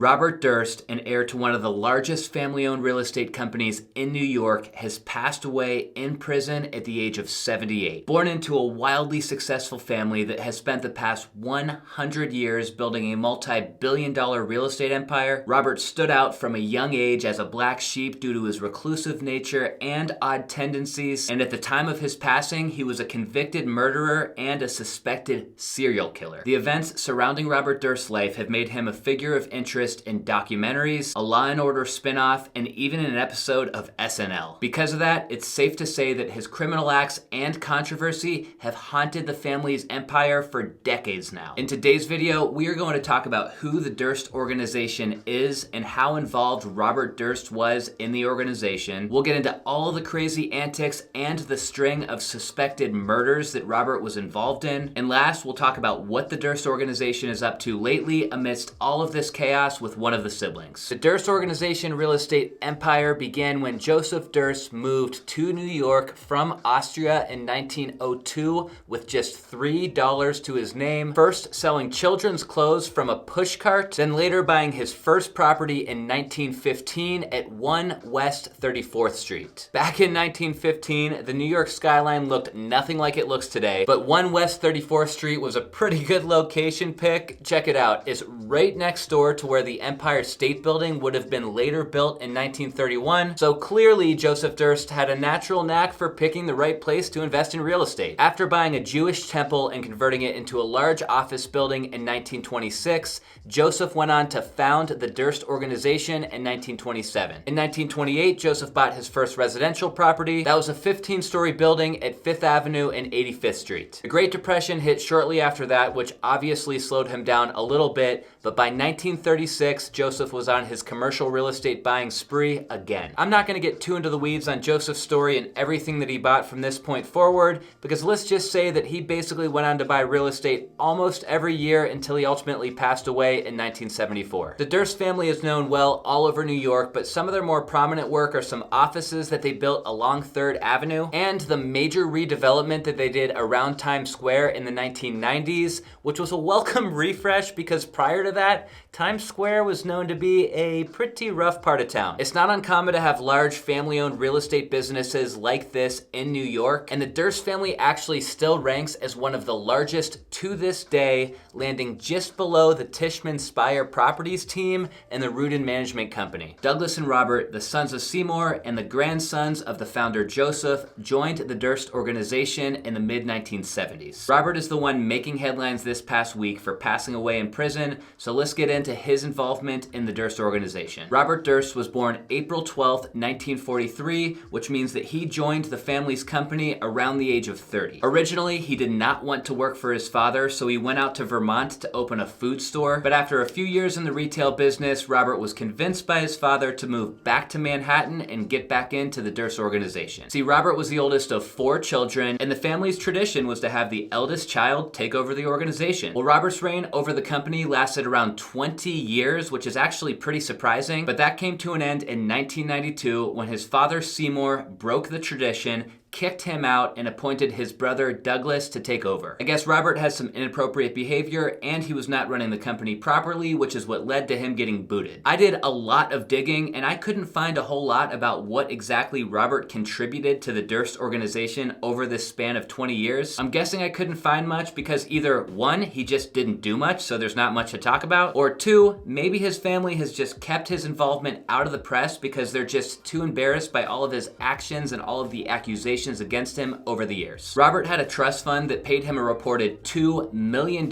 Robert Durst, an heir to one of the largest family-owned real estate companies in New York, has passed away in prison at the age of 78. Born into a wildly successful family that has spent the past 100 years building a multi-billion-dollar real estate empire, Robert stood out from a young age as a black sheep due to his reclusive nature and odd tendencies, and at the time of his passing, he was a convicted murderer and a suspected serial killer. The events surrounding Robert Durst's life have made him a figure of interest in documentaries, a Law & Order spin-off, and even an episode of SNL. Because of that, it's safe to say that his criminal acts and controversy have haunted the family's empire for decades now. In today's video, we are going to talk about who the Durst Organization is and how involved Robert Durst was in the organization. We'll get into all of the crazy antics and the string of suspected murders that Robert was involved in. And last, we'll talk about what the Durst Organization is up to lately amidst all of this chaos with one of the siblings. The Durst Organization real estate empire began when Joseph Durst moved to New York from Austria in 1902 with just $3 to his name, first selling children's clothes from a pushcart, then later buying his first property in 1915 at 1 West 34th Street. Back in 1915, the New York skyline looked nothing like it looks today, but 1 West 34th Street was a pretty good location pick. Check it out. It's right next door to where the Empire State Building would have been later built in 1931, so clearly Joseph Durst had a natural knack for picking the right place to invest in real estate. After buying a Jewish temple and converting it into a large office building in 1926, Joseph went on to found the Durst Organization in 1927. In 1928, Joseph bought his first residential property. That was a 15-story building at 5th Avenue and 85th Street. The Great Depression hit shortly after that, which obviously slowed him down a little bit, but by 1936, Joseph was on his commercial real estate buying spree again. I'm not going to get too into the weeds on Joseph's story and everything that he bought from this point forward, because let's just say that he basically went on to buy real estate almost every year until he ultimately passed away in 1974. The Durst family is known well all over New York, but some of their more prominent work are some offices that they built along 3rd Avenue and the major redevelopment that they did around Times Square in the 1990s, which was a welcome refresh because prior to that, Times Square was known to be a pretty rough part of town. It's not uncommon to have large family-owned real estate businesses like this in New York, and the Durst family actually still ranks as one of the largest to this day, landing just below the Tishman Speyer Properties team and the Rudin Management Company. Douglas and Robert, the sons of Seymour and the grandsons of the founder Joseph, joined the Durst Organization in the mid-1970s. Robert is the one making headlines this past week for passing away in prison, so let's get into his involvement in the Durst Organization. Robert Durst was born April 12, 1943, which means that he joined the family's company around the age of 30. Originally, he did not want to work for his father, so he went out to Vermont to open a food store. But after a few years in the retail business, Robert was convinced by his father to move back to Manhattan and get back into the Durst Organization. See, Robert was the oldest of 4 children, and the family's tradition was to have the eldest child take over the organization. Well, Robert's reign over the company lasted around 20 years, which is actually pretty surprising, but that came to an end in 1992 when his father Seymour broke the tradition, kicked him out, and appointed his brother Douglas to take over. I guess Robert has some inappropriate behavior and he was not running the company properly, which is what led to him getting booted. I did a lot of digging and I couldn't find a whole lot about what exactly Robert contributed to the Durst Organization over this span of 20 years. I'm guessing I couldn't find much because either 1, he just didn't do much, so there's not much to talk about, or 2, maybe his family has just kept his involvement out of the press because they're just too embarrassed by all of his actions and all of the accusations against him over the years. Robert had a trust fund that paid him a reported $2 million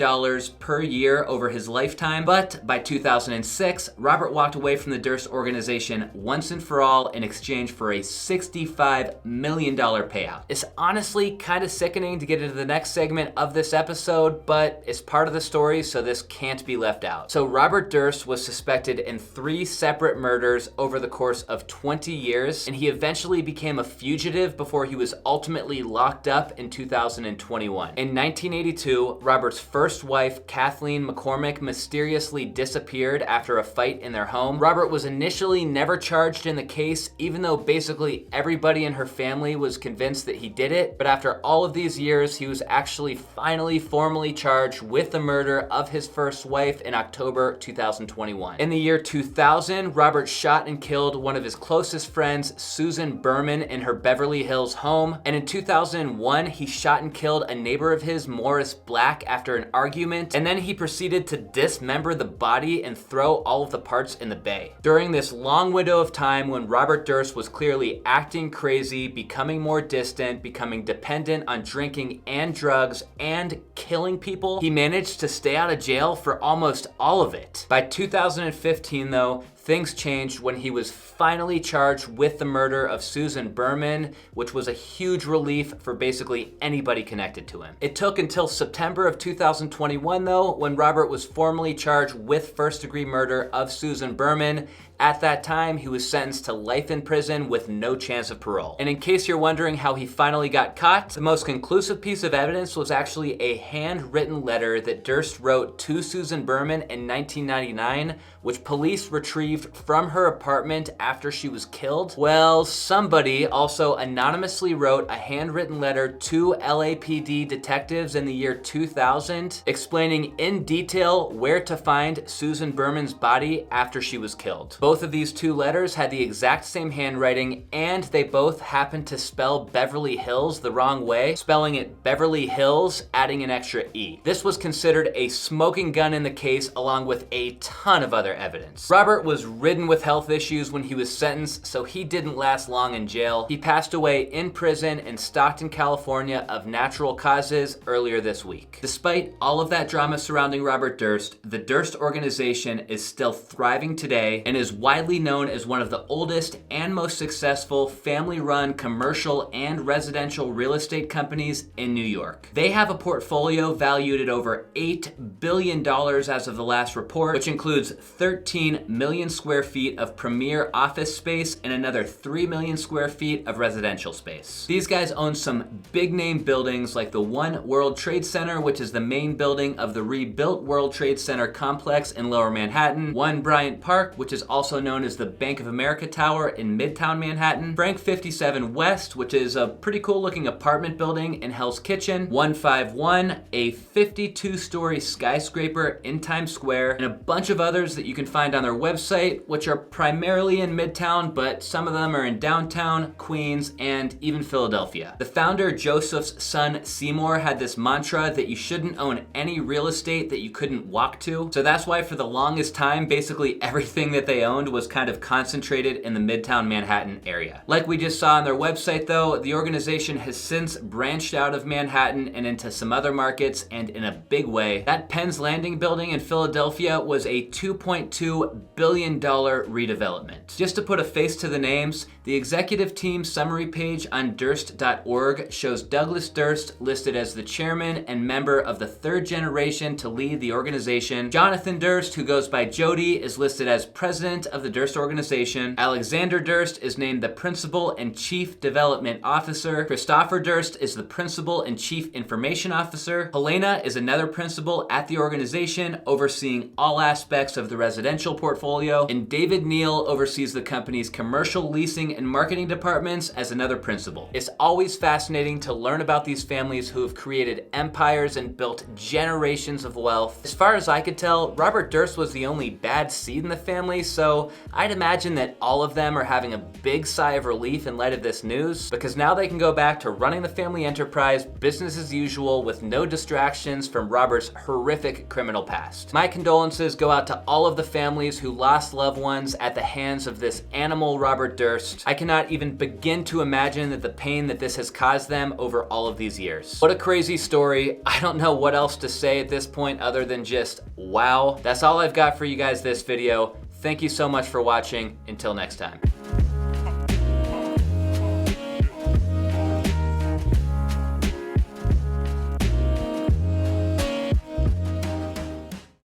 per year over his lifetime, but by 2006, Robert walked away from the Durst Organization once and for all in exchange for a $65 million payout. It's honestly kind of sickening to get into the next segment of this episode, but it's part of the story, so this can't be left out. So Robert Durst was suspected in 3 separate murders over the course of 20 years, and he eventually became a fugitive before he was ultimately locked up in 2021. In 1982, Robert's first wife, Kathleen McCormick, mysteriously disappeared after a fight in their home. Robert was initially never charged in the case, even though basically everybody in her family was convinced that he did it. But after all of these years, he was actually finally formally charged with the murder of his first wife in October 2021. In the year 2000, Robert shot and killed one of his closest friends, Susan Berman, in her Beverly Hills home. And in 2001, he shot and killed a neighbor of his, Morris Black, after an argument. And then he proceeded to dismember the body and throw all of the parts in the bay. During this long window of time when Robert Durst was clearly acting crazy, becoming more distant, becoming dependent on drinking and drugs, and killing people, he managed to stay out of jail for almost all of it. By 2015, though, things changed when he was finally charged with the murder of Susan Berman, which was a huge relief for basically anybody connected to him. It took until September of 2021, though, when Robert was formally charged with first-degree murder of Susan Berman. At that time, he was sentenced to life in prison with no chance of parole. And in case you're wondering how he finally got caught, the most conclusive piece of evidence was actually a handwritten letter that Durst wrote to Susan Berman in 1999, which police retrieved from her apartment after she was killed. Well, somebody also anonymously wrote a handwritten letter to LAPD detectives in the year 2000, explaining in detail where to find Susan Berman's body after she was killed. Both of these two letters had the exact same handwriting, and they both happened to spell Beverly Hills the wrong way, spelling it Beverly Hills, adding an extra E. This was considered a smoking gun in the case, along with a ton of other evidence. Robert was ridden with health issues when he was sentenced, so he didn't last long in jail. He passed away in prison in Stockton, California of natural causes earlier this week. Despite all of that drama surrounding Robert Durst, the Durst Organization is still thriving today and is widely known as one of the oldest and most successful family-run commercial and residential real estate companies in New York. They have a portfolio valued at over $8 billion as of the last report, which includes 13 million square feet of premier office space and another 3 million square feet of residential space. These guys own some big-name buildings like the One World Trade Center, which is the main building of the rebuilt World Trade Center complex in Lower Manhattan, One Bryant Park, which is also known as the Bank of America Tower in Midtown Manhattan, Frank 57 West, which is a pretty cool looking apartment building in Hell's Kitchen, 151, a 52-story skyscraper in Times Square, and a bunch of others that you can find on their website, which are primarily in Midtown, but some of them are in downtown, Queens, and even Philadelphia. The founder, Joseph's son Seymour, had this mantra that you shouldn't own any real estate that you couldn't walk to. So that's why for the longest time, basically everything that they owned was kind of concentrated in the Midtown Manhattan area. Like we just saw on their website though, the organization has since branched out of Manhattan and into some other markets, and in a big way. That Penn's Landing building in Philadelphia was a $2.2 billion redevelopment. Just to put a face to the names, the executive team summary page on Durst.org shows Douglas Durst listed as the chairman and member of the third generation to lead the organization. Jonathan Durst, who goes by Jody, is listed as president of the Durst Organization. Alexander Durst is named the principal and chief development officer. Christopher Durst is the principal and chief information officer. Helena is another principal at the organization, overseeing all aspects of the residential portfolio. And David Neal oversees the company's commercial leasing and marketing departments as another principal. It's always fascinating to learn about these families who have created empires and built generations of wealth. As far as I could tell, Robert Durst was the only bad seed in the family, so I'd imagine that all of them are having a big sigh of relief in light of this news, because now they can go back to running the family enterprise business as usual with no distractions from Robert's horrific criminal past. My condolences go out to all of the families who lost loved ones at the hands of this animal Robert Durst. I cannot even begin to imagine that the pain that this has caused them over all of these years. What a crazy story. I don't know what else to say at this point other than just wow. That's all I've got for you guys this video. Thank you so much for watching. Until next time.